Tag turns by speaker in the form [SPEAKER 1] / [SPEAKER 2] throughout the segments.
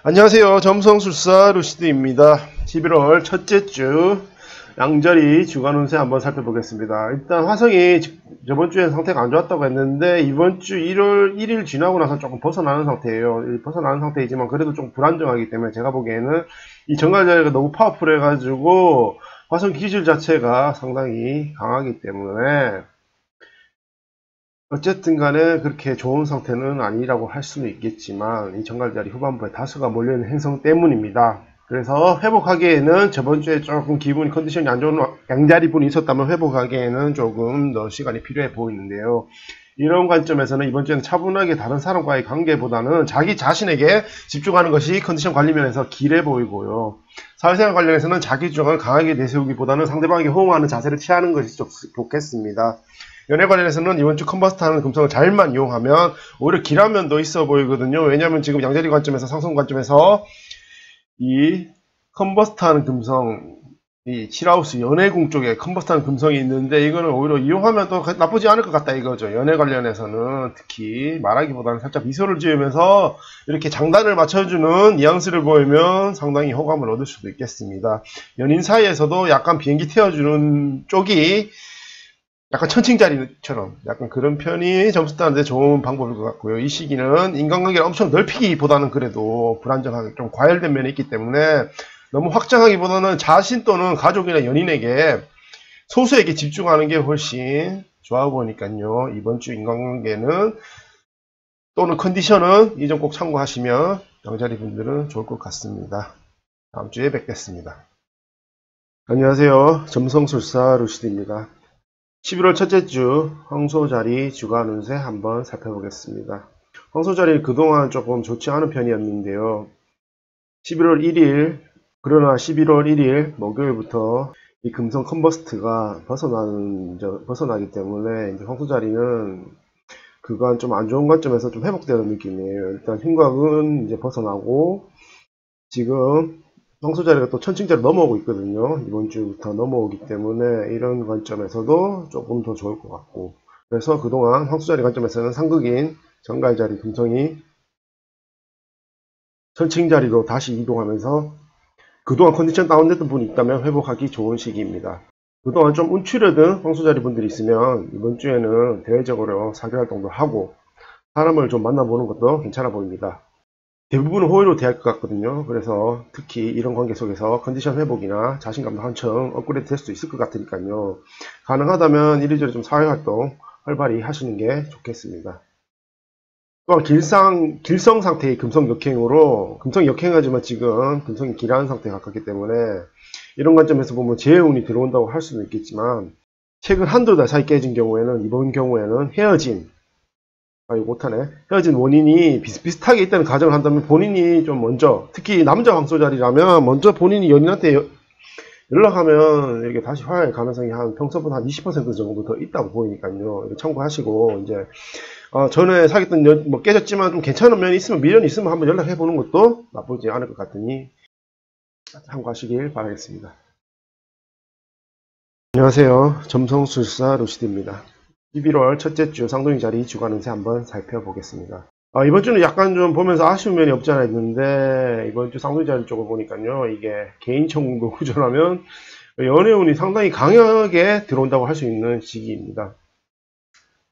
[SPEAKER 1] 안녕하세요. 점성술사 루시드입니다. 11월 첫째 주 양자리 주간 운세 한번 살펴보겠습니다. 일단 화성이 저번 주에 상태가 안 좋았다고 했는데 이번 주 1월 1일 지나고 나서 조금 벗어나는 상태예요. 벗어나는 상태이지만 그래도 좀 불안정하기 때문에 제가 보기에는 이 정갈자리가 너무 파워풀해 가지고 화성 기질 자체가 상당히 강하기 때문에 어쨌든 간에 그렇게 좋은 상태는 아니라고 할 수는 있겠지만 이 정갈자리 후반부에 다수가 몰려있는 행성 때문입니다. 그래서 회복하기에는 저번 주에 조금 기분이 컨디션이 안 좋은 양자리 분이 있었다면 회복하기에는 조금 더 시간이 필요해 보이는데요. 이런 관점에서는 이번 주에는 차분하게 다른 사람과의 관계보다는 자기 자신에게 집중하는 것이 컨디션 관리 면에서 길해 보이고요. 사회생활 관련해서는 자기 주장을 강하게 내세우기보다는 상대방에게 호응하는 자세를 취하는 것이 좋겠습니다. 연애 관련해서는 이번 주 컨버스트하는 금성을 잘만 이용하면 오히려 길한 면도 있어 보이거든요. 왜냐하면 지금 양자리 관점에서 상승 관점에서 이 컨버스트하는 금성, 이 7하우스 연애궁 쪽에 컨버스트하는 금성이 있는데 이거는 오히려 이용하면 또 나쁘지 않을 것 같다 이거죠. 연애 관련해서는 특히 말하기보다는 살짝 미소를 지으면서 이렇게 장단을 맞춰주는 뉘앙스를 보이면 상당히 호감을 얻을 수도 있겠습니다. 연인 사이에서도 약간 비행기 태워주는 쪽이 약간 천칭자리처럼 약간 그런 편이 점수 따는데 좋은 방법일 것 같고요. 이 시기는 인간관계를 엄청 넓히기보다는 그래도 불안정하게 좀 과열된 면이 있기 때문에 너무 확장하기보다는 자신 또는 가족이나 연인에게 소수에게 집중하는 게 훨씬 좋아 보니까요. 이번 주 인간관계는 또는 컨디션은 이 점 꼭 참고하시면 양자리 분들은 좋을 것 같습니다. 다음 주에 뵙겠습니다. 안녕하세요. 점성술사 루시드입니다. 11월 첫째 주 황소자리 주간 운세 한번 살펴보겠습니다. 황소자리 그동안 조금 좋지 않은 편이었는데요. 11월 1일 그러나 11월 1일 목요일부터 이 금성 컨버스트가 벗어나기 때문에 이제 황소자리는 그간 좀 안 좋은 관점에서 좀 회복되는 느낌이에요. 일단 흉곽은 이제 벗어나고 지금 황소자리가 또 천칭자로 넘어오고 있거든요. 이번 주부터 넘어오기 때문에 이런 관점에서도 조금 더 좋을 것 같고, 그래서 그동안 황소자리 관점에서는 상극인 정갈자리 금성이 천칭자리로 다시 이동하면서 그동안 컨디션 다운됐던 분이 있다면 회복하기 좋은 시기입니다. 그동안 좀 움츠려든 황소자리 분들이 있으면 이번 주에는 대외적으로 사교 활동도 하고 사람을 좀 만나보는 것도 괜찮아 보입니다. 대부분은 호의로 대할 것 같거든요. 그래서 특히 이런 관계 속에서 컨디션 회복이나 자신감도 한층 업그레이드 될 수도 있을 것 같으니까요. 가능하다면 이리저리 좀 사회활동 활발히 하시는 게 좋겠습니다. 또한 길성 상태의 금성 역행으로, 금성이 역행하지만 지금 금성이 길한 상태에 가깝기 때문에 이런 관점에서 보면 재운이 들어온다고 할 수는 있겠지만 최근 한두 달 사이 깨진 경우에는, 이번 경우에는 헤어진 원인이 비슷비슷하게 있다는 가정을 한다면 본인이 좀 먼저, 특히 남자 황소자리라면 먼저 본인이 연인한테 연락하면 이렇게 다시 화해할 가능성이 한 평소보다 한 20% 정도 더 있다고 보이니까요. 참고하시고, 이제 전에 사귀었던 뭐 깨졌지만 좀 괜찮은 면이 있으면, 미련이 있으면 한번 연락해 보는 것도 나쁘지 않을 것 같으니 참고하시길 바라겠습니다. 안녕하세요. 점성술사 루시드입니다. 11월 첫째 주 쌍둥이 자리 주간 운세 한번 살펴보겠습니다. 이번 주는 약간 좀 보면서 아쉬운 면이 없지 않아 있는데, 이번 주 쌍둥이 자리 쪽을 보니까요, 이게 개인 천궁도 구조라면 연애운이 상당히 강하게 들어온다고 할 수 있는 시기입니다.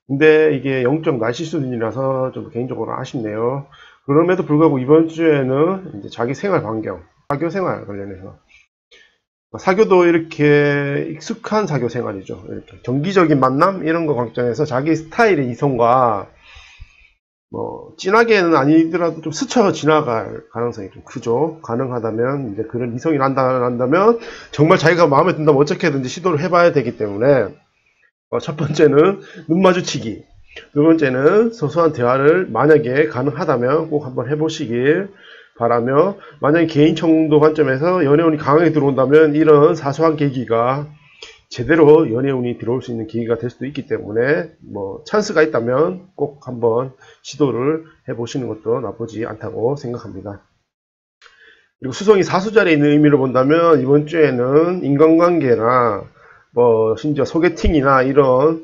[SPEAKER 1] 근데 이게 영적 날씨 수준이라서 좀 개인적으로 아쉽네요. 그럼에도 불구하고 이번 주에는 이제 자기 생활 반경, 사교 생활 관련해서, 사교도 이렇게 익숙한 사교 생활이죠. 이렇게 정기적인 만남 이런 거 관점에서 자기 스타일의 이성과 뭐 진하게는 아니더라도 좀 스쳐 지나갈 가능성이 좀 크죠. 가능하다면 이제 그런 이성이 난다면 정말 자기가 마음에 든다면 어떻게든지 시도를 해봐야 되기 때문에 첫 번째는 눈 마주치기, 두 번째는 소소한 대화를 만약에 가능하다면 꼭 한번 해보시길 바라며, 만약에 개인 청도 관점에서 연애운이 강하게 들어온다면 이런 사소한 계기가 제대로 연애운이 들어올 수 있는 기회가 될 수도 있기 때문에 뭐 찬스가 있다면 꼭 한번 시도를 해보시는 것도 나쁘지 않다고 생각합니다. 그리고 수성이 사수자리에 있는 의미로 본다면 이번 주에는 인간관계나 뭐 심지어 소개팅이나 이런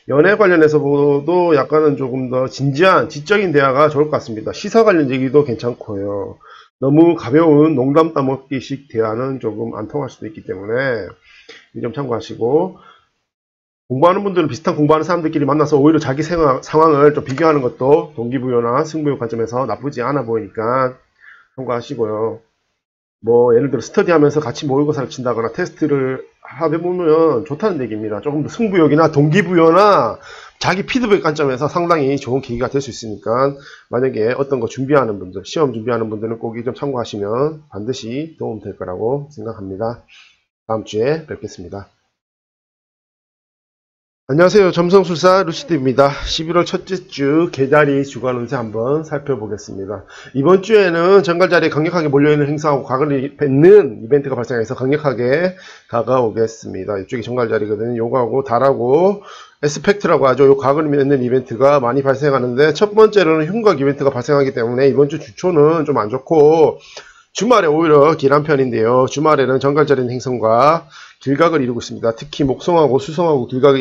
[SPEAKER 1] 연애 관련해서도 약간은 조금 더 진지한 지적인 대화가 좋을 것 같습니다. 시사 관련 얘기도 괜찮고요. 너무 가벼운 농담 따먹기식 대화는 조금 안 통할 수도 있기 때문에 이 점 참고하시고, 공부하는 분들은 비슷한 공부하는 사람들끼리 만나서 오히려 자기 상황을 좀 비교하는 것도 동기부여나 승부욕 관점에서 나쁘지 않아 보이니까 참고하시고요. 뭐 예를 들어 스터디하면서 같이 모의고사를 친다거나 테스트를 해보면 좋다는 얘기입니다. 조금 더 승부욕이나 동기부여나 자기 피드백 관점에서 상당히 좋은 계기가 될 수 있으니까, 만약에 어떤 거 준비하는 분들, 시험 준비하는 분들은 꼭 이 점 참고하시면 반드시 도움 될 거라고 생각합니다. 다음 주에 뵙겠습니다. 안녕하세요. 점성술사 루시드입니다. 11월 첫째 주 개자리 주간 운세 한번 살펴보겠습니다. 이번 주에는 정갈자리에 강력하게 몰려있는 행사하고 과거를 뱉는 이벤트가 발생해서 강력하게 다가오겠습니다. 이쪽이 정갈자리거든요. 요거하고 달하고 에스펙트라고 하죠. 요 과거를 맺는 이벤트가 많이 발생하는데, 첫 번째로는 흉곽 이벤트가 발생하기 때문에 이번 주 주초는 좀 안 좋고, 주말에 오히려 길한 편인데요. 주말에는 정갈자리는 행성과 길각을 이루고 있습니다. 특히 목성하고 수성하고 길각을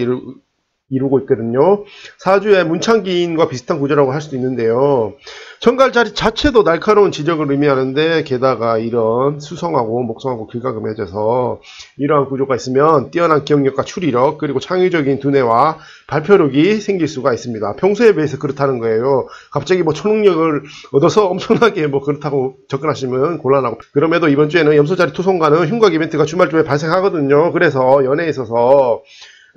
[SPEAKER 1] 이루고 있거든요. 사주의 문창기인과 비슷한 구조라고 할 수도 있는데요. 정갈자리 자체도 날카로운 지적을 의미하는데, 게다가 이런 수성하고 목성하고 길각을 맺어서 이러한 구조가 있으면 뛰어난 기억력과 추리력, 그리고 창의적인 두뇌와 발표력이 생길 수가 있습니다. 평소에 비해서 그렇다는 거예요. 갑자기 뭐 초능력을 얻어서 엄청나게 뭐 그렇다고 접근하시면 곤란하고, 그럼에도 이번 주에는 염소자리 투성과는 흉곽 이벤트가 주말쯤에 발생하거든요. 그래서 연애에 있어서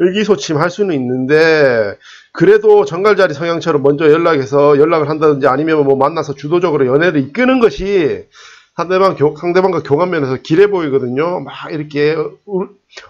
[SPEAKER 1] 의기소침할 수는 있는데, 그래도 정갈자리 성향처럼 먼저 연락을 한다든지 아니면 뭐 만나서 주도적으로 연애를 이끄는 것이 상대방과 교감면에서 길해 보이거든요. 막 이렇게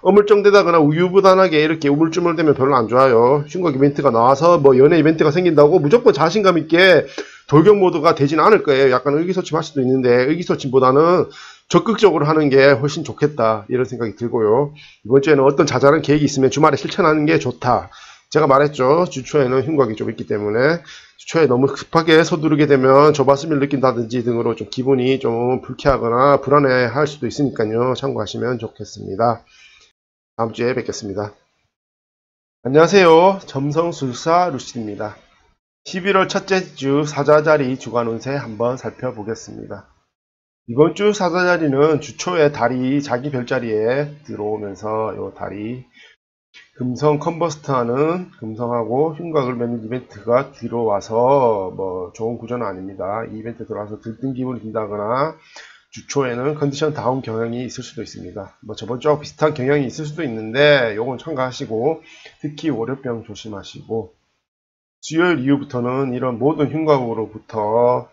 [SPEAKER 1] 어물쩡대다거나 우유부단하게 이렇게 우물쭈물대면 별로 안 좋아요. 흉곽 이벤트가 나와서 뭐 연애 이벤트가 생긴다고 무조건 자신감 있게 돌격 모드가 되진 않을 거예요. 약간 의기소침할 수도 있는데, 의기소침보다는 적극적으로 하는 게 훨씬 좋겠다, 이런 생각이 들고요. 이번 주에는 어떤 자잘한 계획이 있으면 주말에 실천하는 게 좋다. 제가 말했죠. 주초에는 흉곽이 좀 있기 때문에 주초에 너무 급하게 서두르게 되면 조바심을 느낀다든지 등으로 좀 기분이 좀 불쾌하거나 불안해할 수도 있으니까요. 참고하시면 좋겠습니다. 다음 주에 뵙겠습니다. 안녕하세요. 점성술사 루시입니다. 11월 첫째 주 사자자리 주간 운세 한번 살펴보겠습니다. 이번 주 사자자리는 주초에 달이 자기 별자리에 들어오면서 요 달이 금성 컨버스트하는 금성하고 흉곽을 맺는 이벤트가 들어와서 뭐 좋은 구조는 아닙니다. 이 이벤트 들어와서 들뜬 기분이 든다거나 주초에는 컨디션 다운 경향이 있을 수도 있습니다. 뭐 저번 주와 비슷한 경향이 있을 수도 있는데 요건 참고하시고, 특히 월요병 조심하시고, 수요일 이후부터는 이런 모든 흉곽으로부터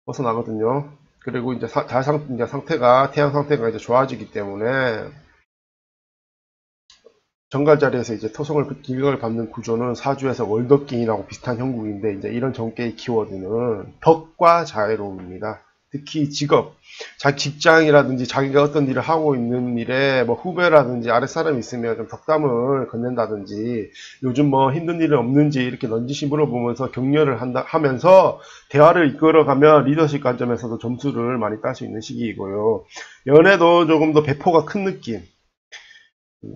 [SPEAKER 1] 벗어나거든요. 그리고 이제 태양 상태가 이제 좋아지기 때문에 정갈자리에서 이제 토성을 길각을 받는 구조는 사주에서 월덕기인하고 비슷한 형국인데, 이제 이런 정계의 키워드는 덕과 자애로움입니다. 특히 직업, 자기 직장이라든지 자기가 어떤 일을 하고 있는 일에 뭐 후배라든지 아랫사람이 있으면 좀 덕담을 건넨다든지, 요즘 뭐 힘든 일은 없는지 이렇게 넌지시 물어보면서 격려를 하면서 대화를 이끌어가면 리더십 관점에서도 점수를 많이 딸 수 있는 시기이고요. 연애도 조금 더 배포가 큰 느낌.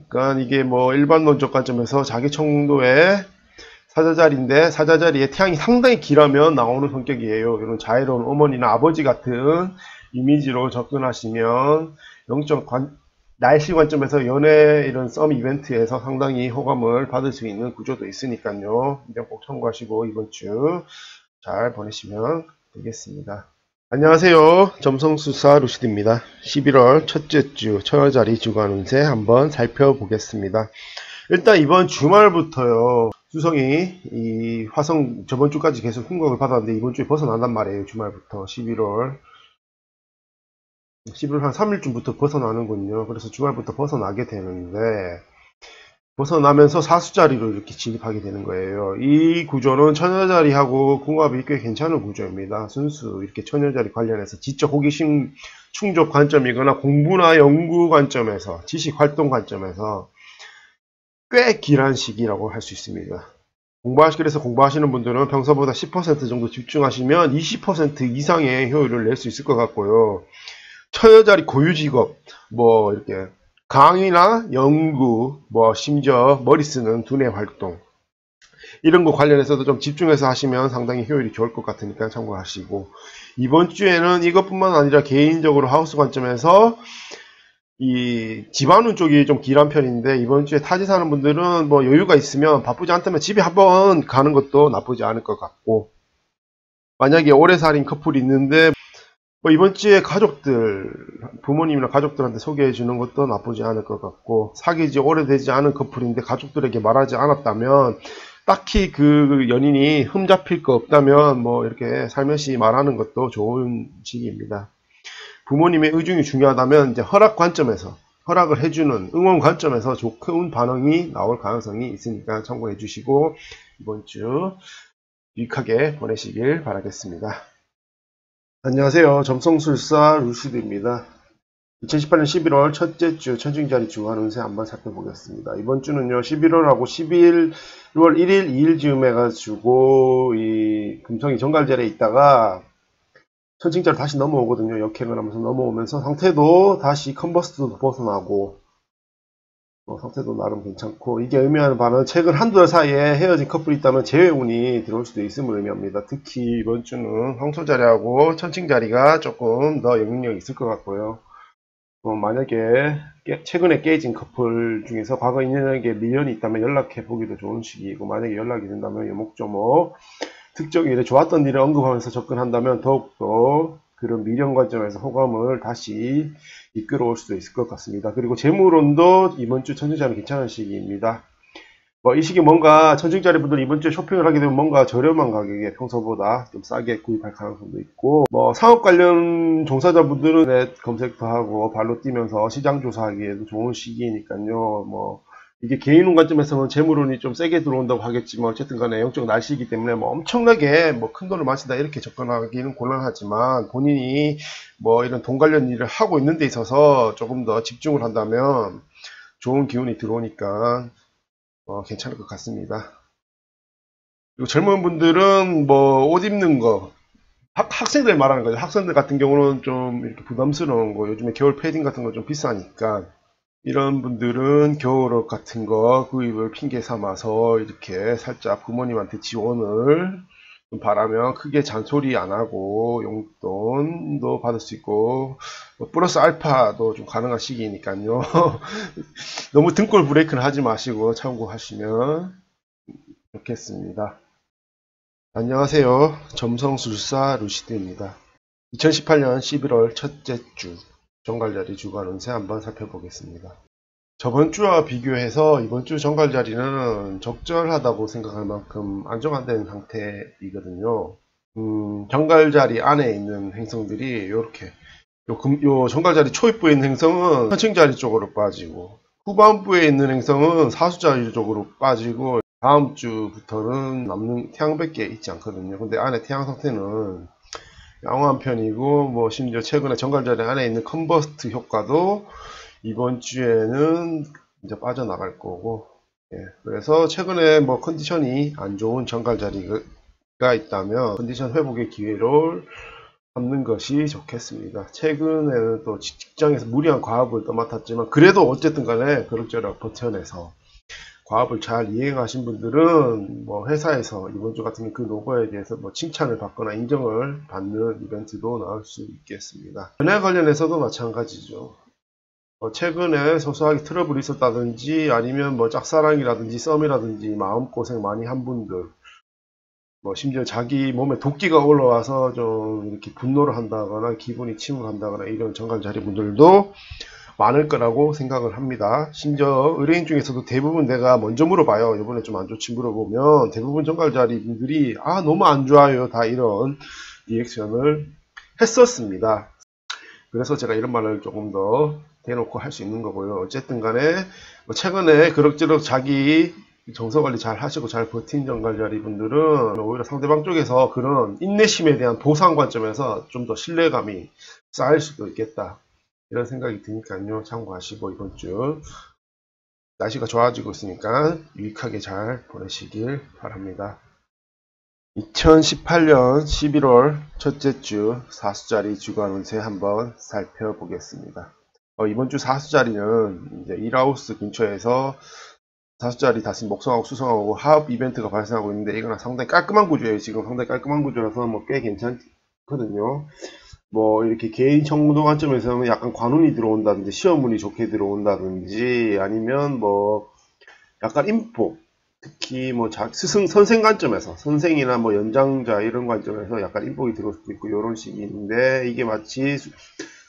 [SPEAKER 1] 그러니까 이게 뭐 일반론적 관점에서 자기 청도의 사자자리인데, 사자자리에 태양이 상당히 길하면 나오는 성격이에요. 이런 자애로운 어머니나 아버지 같은 이미지로 접근하시면 날씨 관점에서 연애 이런 썸 이벤트에서 상당히 호감을 받을 수 있는 구조도 있으니까요. 이점 꼭 참고하시고 이번 주 잘 보내시면 되겠습니다. 안녕하세요. 점성술사 루시드입니다. 11월 첫째 주 처자리 주간 운세 한번 살펴보겠습니다. 일단 이번 주말부터요, 수성이 이 화성 저번 주까지 계속 흉곽을 받았는데 이번 주에 벗어난단 말이에요. 주말부터 11월 한 3일쯤부터 벗어나는군요. 그래서 주말부터 벗어나게 되는데, 벗어나면서 사수자리로 이렇게 진입하게 되는 거예요. 이 구조는 처녀자리하고 궁합이 꽤 괜찮은 구조입니다. 순수 이렇게 처녀자리 관련해서 지적 호기심 충족 관점이거나 공부나 연구 관점에서, 지식 활동 관점에서 꽤 길한 시기라고 할 수 있습니다. 그래서 공부하시는 분들은 평소보다 10% 정도 집중하시면 20% 이상의 효율을 낼 수 있을 것 같고요. 처녀자리 고유직업, 뭐 이렇게 강의나 연구, 뭐 심지어 머리 쓰는 두뇌 활동, 이런 거 관련해서도 좀 집중해서 하시면 상당히 효율이 좋을 것 같으니까 참고하시고, 이번 주에는 이것뿐만 아니라 개인적으로 하우스 관점에서 이 집안운 쪽이 좀 길한 편인데, 이번 주에 타지 사는 분들은 뭐 여유가 있으면 바쁘지 않다면 집에 한번 가는 것도 나쁘지 않을 것 같고, 만약에 오래 살인 커플이 있는데 뭐 이번 주에 가족들, 부모님이나 가족들한테 소개해 주는 것도 나쁘지 않을 것 같고, 사귄 지 오래되지 않은 커플인데 가족들에게 말하지 않았다면, 딱히 그 연인이 흠잡힐 거 없다면 뭐 이렇게 살며시 말하는 것도 좋은 시기입니다. 부모님의 의중이 중요하다면 이제 허락 관점에서, 허락을 해주는 응원 관점에서 좋은 반응이 나올 가능성이 있으니까 참고해 주시고, 이번 주 유익하게 보내시길 바라겠습니다. 안녕하세요. 점성술사 루시드입니다. 2018년 11월 첫째 주 천칭자리 주간 운세 한번 살펴보겠습니다. 이번 주는요, 11월하고 11월 1일, 2일 즈음 해가지고 이 금성이 정갈자리에 있다가 천칭자리 다시 넘어오거든요. 역행을 하면서 넘어오면서 상태도 다시 컨버스트도 벗어나고, 상태도 나름 괜찮고, 이게 의미하는 바는 최근 한두 달 사이에 헤어진 커플이 있다면 재회운이 들어올 수도 있음을 의미합니다. 특히 이번 주는 황토자리하고 천칭자리가 조금 더 영향력이 있을 것 같고요. 만약에 최근에 깨진 커플 중에서 과거 인연에게 미련이 있다면 연락해 보기도 좋은 시기이고, 만약에 연락이 된다면 요목조목 특정 일에 좋았던 일을 언급하면서 접근한다면 더욱더 그런 미련 관점에서 호감을 다시 이끌어올 수도 있을 것 같습니다. 그리고 재물운도 이번 주 천칭자리 괜찮은 시기입니다. 이 시기 뭔가 천칭자리 분들 이번 주에 쇼핑을 하게 되면 뭔가 저렴한 가격에 평소보다 좀 싸게 구입할 가능성도 있고, 사업 관련 종사자분들은 넷 검색도 하고 발로 뛰면서 시장 조사하기에도 좋은 시기니까요. 이게 개인운 관점에서는 재물운이 좀 세게 들어온다고 하겠지만, 어쨌든 간에 영적 날씨이기 때문에 엄청나게 큰 돈을 마친다 이렇게 접근하기는 곤란하지만, 본인이 이런 돈 관련 일을 하고 있는 데 있어서 조금 더 집중을 한다면 좋은 기운이 들어오니까 괜찮을 것 같습니다. 그리고 젊은 분들은 옷 입는 거, 학생들 말하는 거죠. 학생들 같은 경우는 좀 이렇게 부담스러운 거, 요즘에 겨울 패딩 같은 거 좀 비싸니까, 이런 분들은 겨울옷 같은 거 구입을 핑계 삼아서 이렇게 살짝 부모님한테 지원을 좀 바라면 크게 잔소리 안 하고 용돈도 받을 수 있고, 플러스 알파도 좀 가능한 시기니까요. 너무 등골 브레이크는 하지 마시고 참고하시면 좋겠습니다. 안녕하세요. 점성술사 루시드입니다. 2018년 11월 첫째 주 정갈자리 주간 운세 한번 살펴보겠습니다. 저번 주와 비교해서 이번 주 정갈자리는 적절하다고 생각할 만큼 안정화된 상태이거든요. 정갈자리 안에 있는 행성들이 이렇게 요 정갈자리 초입부에 있는 행성은 천칭자리 쪽으로 빠지고, 후반부에 있는 행성은 사수자리 쪽으로 빠지고, 다음 주부터는 남는 태양밖에 있지 않거든요. 근데 안에 태양 상태는 양호한 편이고, 심지어 최근에 정갈자리 안에 있는 컨버스트 효과도 이번 주에는 이제 빠져나갈 거고, 그래서 최근에 컨디션이 안 좋은 정갈자리가 있다면 컨디션 회복의 기회를 잡는 것이 좋겠습니다. 최근에는 또 직장에서 무리한 과업을 떠맡았지만, 그래도 어쨌든 간에 그럭저럭 버텨내서 과업을 잘 이행하신 분들은 회사에서 이번 주 같은 그 노고에 대해서 칭찬을 받거나 인정을 받는 이벤트도 나올 수 있겠습니다. 연애 관련해서도 마찬가지죠. 최근에 소소하게 트러블이 있었다든지, 아니면 짝사랑이라든지 썸이라든지 마음고생 많이 한 분들, 심지어 자기 몸에 도끼가 올라와서 좀 이렇게 분노를 한다거나 기분이 침울한다거나 이런 정갈자리 분들도 많을 거라고 생각을 합니다. 심지어 의뢰인 중에서도 대부분 내가 먼저 물어봐요. 이번에 좀 안 좋지 물어보면 대부분 정갈자리 분들이 너무 안 좋아요, 다 이런 리액션을 했었습니다. 그래서 제가 이런 말을 조금 더 대놓고 할 수 있는 거고요. 어쨌든 간에 최근에 그럭저럭 자기 정서관리 잘 하시고 잘 버틴 정갈자리 분들은 오히려 상대방 쪽에서 그런 인내심에 대한 보상 관점에서 좀 더 신뢰감이 쌓일 수도 있겠다, 이런 생각이 드니까요. 참고하시고 이번 주 날씨가 좋아지고 있으니까 유익하게 잘 보내시길 바랍니다. 2018년 11월 첫째 주 사수자리 주간 운세 한번 살펴보겠습니다. 이번 주 사수자리는 이제 1하우스 근처에서 다섯자리 다시 목성하고 수성하고 하업 이벤트가 발생하고 있는데 이거는 상당히 깔끔한 구조예요. 지금 상당히 깔끔한 구조라서 뭐 꽤 괜찮거든요. 뭐 이렇게 개인 청도 관점에서는 약간 관운이 들어온다든지 시험운이 좋게 들어온다든지 아니면 뭐 약간 인복, 특히 뭐 선생 관점에서 선생이나 뭐 연장자 이런 관점에서 약간 인복이 들어올 수도 있고 이런 식인데 이게 마치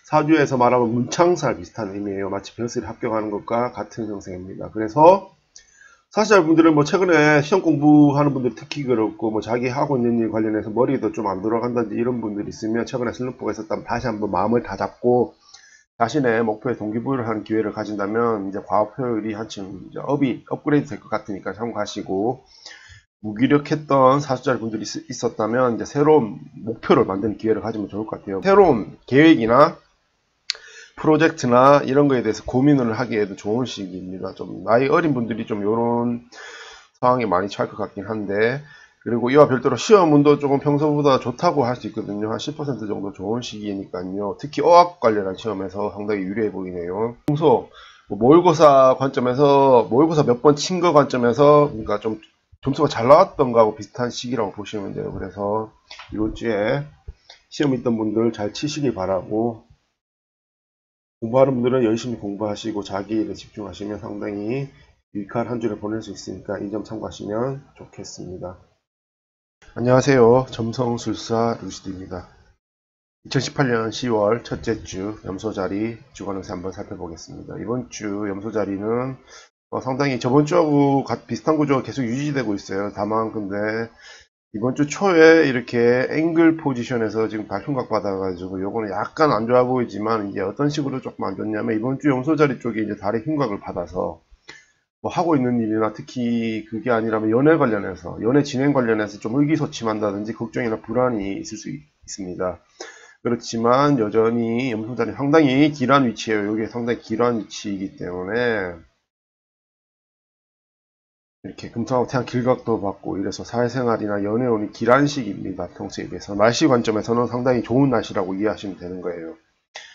[SPEAKER 1] 사주에서 말하면 문창살 비슷한 의미예요. 마치 벼슬 합격하는 것과 같은 형상입니다. 그래서 사실분들은 뭐 최근에 시험 공부하는 분들 특히 그렇고 뭐 자기 하고 있는 일 관련해서 머리도 좀 안 돌아간다든지 이런 분들이 있으면 최근에 슬럼프가 있었다면 다시 한번 마음을 다잡고 자신의 목표에 동기부여를 하는 기회를 가진다면 이제 과업 효율이 한층 이제 업이 업그레이드 될 것 같으니까 참고하시고 무기력했던 사주자리 분들이 있었다면 이제 새로운 목표를 만드는 기회를 가지면 좋을 것 같아요. 새로운 계획이나 프로젝트나 이런 거에 대해서 고민을 하기에도 좋은 시기입니다. 좀 나이 어린 분들이 좀 이런 상황에 많이 처할 것 같긴 한데 그리고 이와 별도로 시험운도 조금 평소보다 좋다고 할 수 있거든요. 한 10% 정도 좋은 시기니까요. 특히 어학 관련한 시험에서 상당히 유리해 보이네요. 평소 뭐 모의고사 관점에서 모의고사 몇 번 친 거 관점에서 그러니까 좀 점수가 잘 나왔던 거하고 비슷한 시기라고 보시면 돼요. 그래서 이번 주에 시험 있던 분들 잘 치시길 바라고 공부하는 분들은 열심히 공부하시고 자기 일에 집중하시면 상당히 유익한 한 주를 보낼 수 있으니까 이 점 참고하시면 좋겠습니다. 안녕하세요. 점성술사 루시드입니다. 2018년 10월 첫째 주 염소자리 주간운세 한번 살펴보겠습니다. 이번 주 염소자리는 상당히 저번 주하고 비슷한 구조가 계속 유지되고 있어요. 다만 근데 이번 주 초에 이렇게 앵글 포지션에서 지금 다 흉곽 받아가지고 요거는 약간 안 좋아 보이지만 이제 어떤 식으로 조금 안 좋냐면 이번 주 염소자리 쪽에 이제 달의 흉곽을 받아서 뭐 하고 있는 일이나 특히 그게 아니라면 연애 관련해서 연애 진행 관련해서 좀 의기소침한다든지 걱정이나 불안이 있을 수 있습니다. 그렇지만 여전히 염소자리 상당히 길한 위치예요. 이게 상당히 길한 위치이기 때문에 이렇게 금토하고 태양 길각도 받고 이래서 사회생활이나 연애운이 길한 시기입니다. 평소에 비해서 날씨 관점에서는 상당히 좋은 날씨라고 이해하시면 되는 거예요.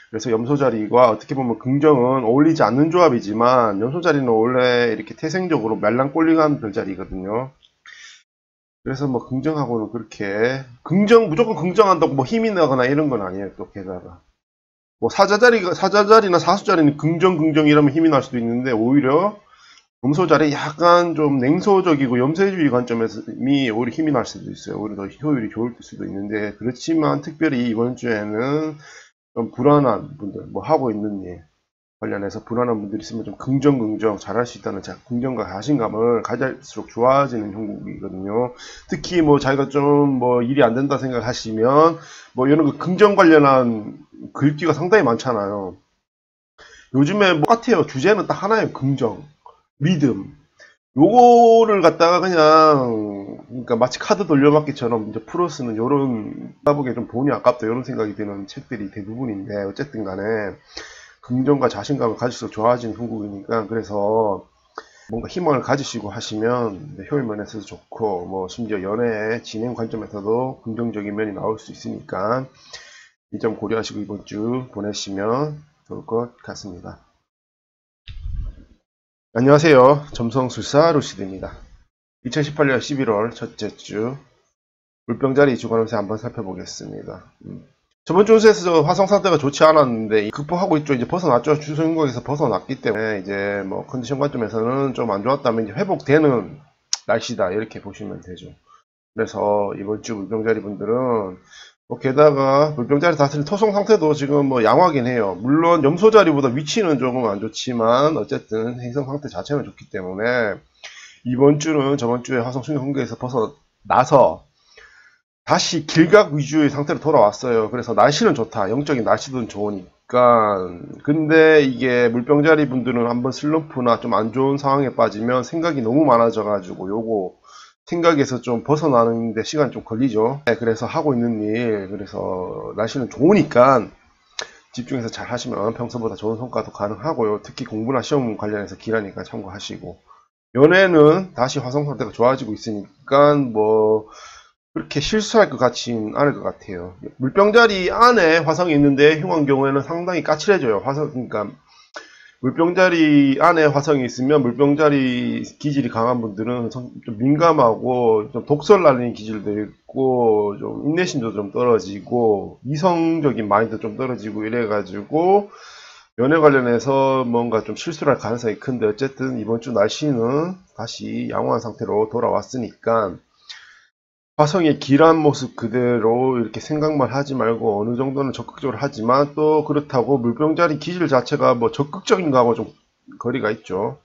[SPEAKER 1] 그래서 염소자리가 어떻게 보면 긍정은 어울리지 않는 조합이지만 염소자리는 원래 이렇게 태생적으로 말랑꼴링한 별자리거든요. 그래서 뭐 긍정하고는 그렇게 무조건 긍정한다고 뭐 힘이 나거나 이런 건 아니에요. 또 게다가 뭐 사자자리나 사수자리는 긍정 이러면 힘이 날 수도 있는데 오히려 염소자리 약간 좀 냉소적이고 염세주의 관점에서 오히려 힘이 날 수도 있어요. 오히려 더 효율이 좋을 수도 있는데 그렇지만 특별히 이번 주에는 좀 불안한 분들 뭐 하고 있는 일 관련해서 불안한 분들이 있으면 좀 긍정 잘할 수 있다는 긍정과 자신감을 가질수록 좋아지는 형국이거든요. 특히 뭐 자기가 좀 뭐 일이 안 된다 생각하시면 뭐 이런 거 긍정 관련한 글귀가 상당히 많잖아요. 요즘에 뭐 똑같아요. 주제는 딱 하나예요. 긍정, 믿음. 요거를 갖다가 그냥 그러니까 마치 카드 돌려막기처럼 이제 풀어 쓰는 요런 따보기에 좀 돈이 아깝다 이런 생각이 드는 책들이 대부분인데 어쨌든 간에 긍정과 자신감을 가질수록 좋아지는 형국이니까 그래서 뭔가 희망을 가지시고 하시면 효율 면에서도 좋고 뭐 심지어 연애 진행 관점에서도 긍정적인 면이 나올 수 있으니까 이 점 고려하시고 이번 주 보내시면 좋을 것 같습니다. 안녕하세요. 점성술사 루시드입니다. 2018년 11월 첫째 주 물병자리 주간운세 한번 살펴보겠습니다. 저번 주 운세에서 화성 상태가 좋지 않았는데 극복하고 있죠. 이제 벗어났죠. 주소인국에서 벗어났기 때문에 이제 뭐 컨디션 관점에서는 좀 안 좋았다면 이제 회복되는 날씨다 이렇게 보시면 되죠. 그래서 이번 주 물병자리 분들은 뭐 게다가 물병자리 다스린 토성 상태도 지금 뭐 양호하긴 해요. 물론 염소자리보다 위치는 조금 안 좋지만 어쨌든 행성 상태 자체는 좋기 때문에 이번 주는 저번 주에 화성 충격훈계에서 벗어나서 다시 길각 위주의 상태로 돌아왔어요. 그래서 날씨는 좋다. 영적인 날씨도 좋으니까. 근데 이게 물병자리 분들은 한번 슬럼프나 좀 안 좋은 상황에 빠지면 생각이 너무 많아져가지고 요거 생각에서 좀 벗어나는데 시간이 좀 걸리죠. 네, 그래서 하고 있는 일, 그래서 날씨는 좋으니까 집중해서 잘 하시면 평소보다 좋은 성과도 가능하고요. 특히 공부나 시험 관련해서 길하니까 참고하시고. 연애는 다시 화성 상태가 좋아지고 있으니까 뭐 그렇게 실수할 것 같지는 않을 것 같아요. 물병자리 안에 화성이 있는데 흉한 경우에는 상당히 까칠해져요. 화성 그러니까 물병자리 안에 화성이 있으면 물병자리 기질이 강한 분들은 좀 민감하고 좀 독설날리는 기질도 있고 좀 인내심도 좀 떨어지고 이성적인 마인드도 좀 떨어지고 이래가지고 연애 관련해서 뭔가 좀 실수를 할 가능성이 큰데 어쨌든 이번 주 날씨는 다시 양호한 상태로 돌아왔으니까 화성의 길한 모습 그대로 이렇게 생각만 하지 말고 어느 정도는 적극적으로 하지만 또 그렇다고 물병자리 기질 자체가 뭐 적극적인 거하고 좀 거리가 있죠.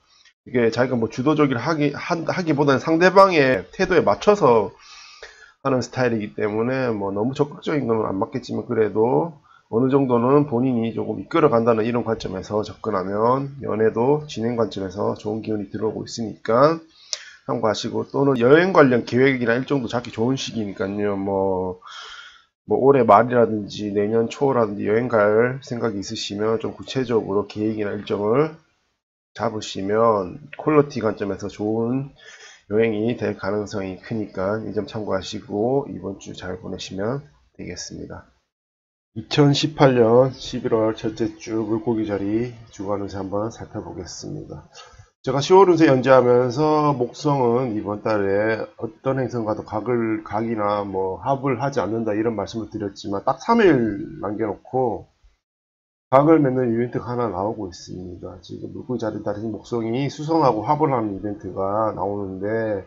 [SPEAKER 1] 이게 자기가 뭐 주도적으로 하기보다는 상대방의 태도에 맞춰서 하는 스타일이기 때문에 뭐 너무 적극적인 건 안 맞겠지만 그래도 어느 정도는 본인이 조금 이끌어 간다는 이런 관점에서 접근하면 연애도 진행 관점에서 좋은 기운이 들어오고 있으니까 참고하시고 또는 여행 관련 계획이나 일정도 잡기 좋은 시기니까요. 뭐 올해 말이라든지 내년 초라든지 여행 갈 생각이 있으시면 좀 구체적으로 계획이나 일정을 잡으시면 퀄리티 관점에서 좋은 여행이 될 가능성이 크니까 이 점 참고하시고 이번 주 잘 보내시면 되겠습니다. 2018년 11월 첫째 주 물고기 자리 주간 운세 한번 살펴보겠습니다. 제가 10월 운세 연재하면서 목성은 이번 달에 어떤 행성과도 각이나 뭐 합을 하지 않는다 이런 말씀을 드렸지만 딱 3일 남겨놓고 각을 맺는 이벤트가 하나 나오고 있습니다. 지금 물고기 자리 달인 목성이 수성하고 합을 하는 이벤트가 나오는데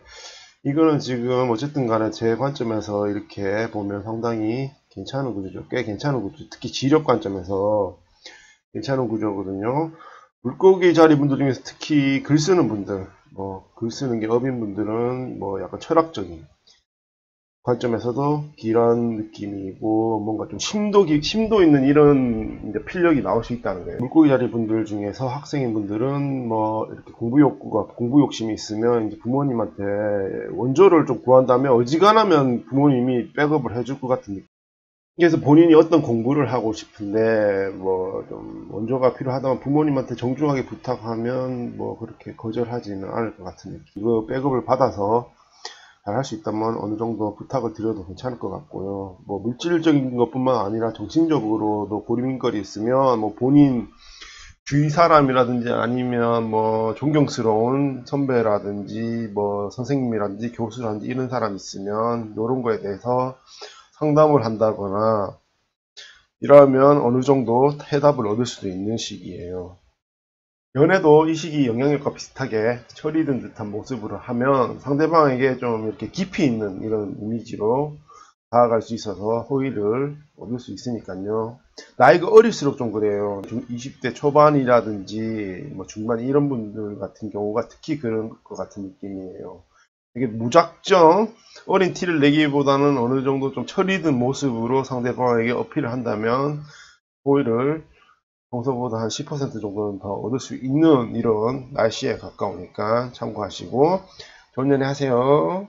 [SPEAKER 1] 이거는 지금 어쨌든 간에 제 관점에서 이렇게 보면 상당히 괜찮은 구조죠. 꽤 괜찮은 구조. 특히 지력 관점에서 괜찮은 구조거든요. 물고기 자리 분들 중에서 특히 글 쓰는 분들, 글 쓰는 게 업인 분들은 약간 철학적인 관점에서도 길한 느낌이고 뭔가 좀 심도 있는 이런 이제 필력이 나올 수 있다는 거예요. 물고기 자리 분들 중에서 학생인 분들은 이렇게 공부 욕심이 있으면 이제 부모님한테 원조를 좀 구한다면 어지간하면 부모님이 백업을 해줄 것 같은 느낌. 그래서 본인이 어떤 공부를 하고 싶은데 좀 원조가 필요하다면 부모님한테 정중하게 부탁하면 그렇게 거절하지는 않을 것 같은 느낌. 이거 백업을 받아서 잘 할 수 있다면 어느 정도 부탁을 드려도 괜찮을 것 같고요. 물질적인 것뿐만 아니라 정신적으로도 고민거리 있으면 본인 주위 사람이라든지 아니면 존경스러운 선배라든지 선생님이라든지 교수라든지 이런 사람 있으면 이런 거에 대해서 상담을 한다거나 이러면 어느 정도 해답을 얻을 수도 있는 시기예요. 연애도 이 시기 영향력과 비슷하게 철이 든 듯한 모습으로 하면 상대방에게 좀 이렇게 깊이 있는 이런 이미지로 다가갈 수 있어서 호의를 얻을 수 있으니까요. 나이가 어릴수록 좀 그래요. 20대 초반이라든지 중반 이런 분들 같은 경우가 특히 그런 것 같은 느낌이에요. 이게 무작정 어린 티를 내기보다는 어느 정도 좀 철이 든 모습으로 상대방에게 어필을 한다면 호의를 평소보다 한 10% 정도는 더 얻을 수 있는 이런 날씨에 가까우니까 참고하시고 좋은 연애 하세요.